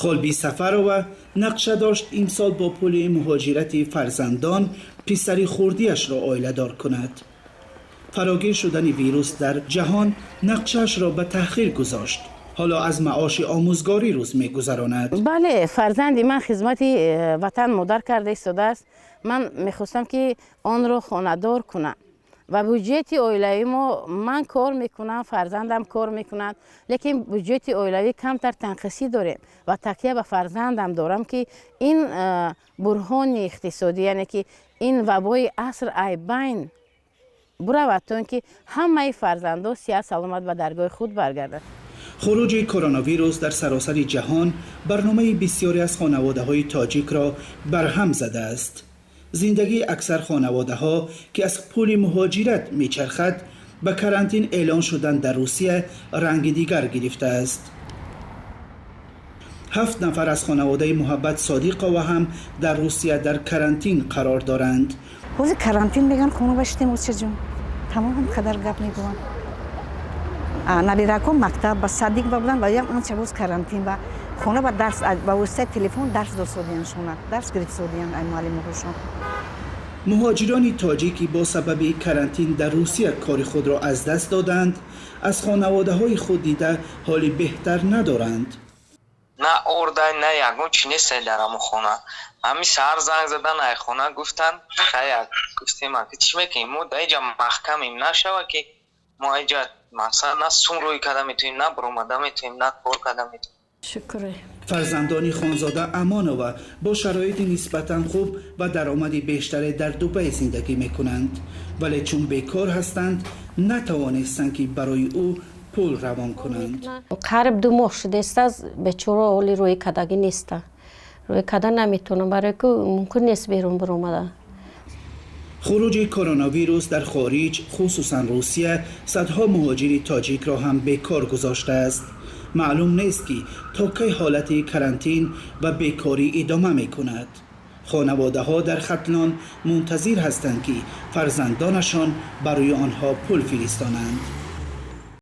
خالبی سفرova نقشه داشت امسال با پول مهاجرت فرزندان پسری خردیش را آیله دار کند. فراگیر شدن ویروس در جهان نقشه‌اش را به تأخیر گذاشت. حالا از معاش آموزگاری روز می‌گذراند. بله، فرزند من خدمت وطن مادر کرده ایستاده است. من می‌خواستم که آن را خانه‌دار کنم و بودجه اویلوی ما من کار میکنم، فرزندم کار میکند، لیکن بودجه اویلوی کمتر تنقیصی داریم و تکیه به فرزندم دارم که این برهان اقتصادی، یعنی که این وبای عصر ایبین برود تا اینکه همه فرزندان صحت سلامت به درگاه خود برگردند. خروج کرونا ویروس در سراسر جهان برنامه بسیاری از خانواده‌های تاجیک را برهم زده است. زندگی اکثر خانواده‌ها که از پول مهاجرت میچرخد به کرانتین اعلان شدن در روسیه رنگ دیگر گرفته است. 7 نفر از خانواده محبت صادق و هم در روسیه در کرانتین قرار دارند. روز کرانتین میگن خونه باشتیم موسیقی جون تمام قدر گپ میگوان نبیرکم مکتب با صدیق بودن و یک آنچه روز کرانتین و خونه با درس با واسطه تلفن درس دادن شون درس گرفت سودیان ای معلم روشون. مهاجران تاجیکی با سبب کرانتین در روسیه کار خود را از دست دادند از خانواده‌های خود دیده حالی بهتر ندارند. نه اردای نه یگون چی نیست درم خونه. همین سر زنگ زدن ای خونه گفتن خیلی گفتیم که چی میکنیم ما در اینجا محکمیم نشوه که ما اینجا مثلا نه سون روی کده میتونیم نه برومده میتونیم نه کار کده میتونیم. شکر. فرزندان خانزاده امانووا با شرایط نسبتاً خوب و درآمدی بیشتری در دبی زندگی میکنند ولی چون بیکار هستند نتوانستند که برای او پول روان کنند. قریب 2 ماه شده است از بیچاره حالی روی کدگی نیست. روی کده نمیتونم برای که ممکن نیست بیرون برومده. خروج کرونا ویروس در خارج خصوصا روسیه صدها مهاجر تاجیک را هم بیکار گذاشته است. معلوم نیست که تا کی حالت کرانتین و بیکاری ادامه می کند. خانواده ها در ختلان منتظر هستند که فرزندانشان برای آنها پول فرستانند.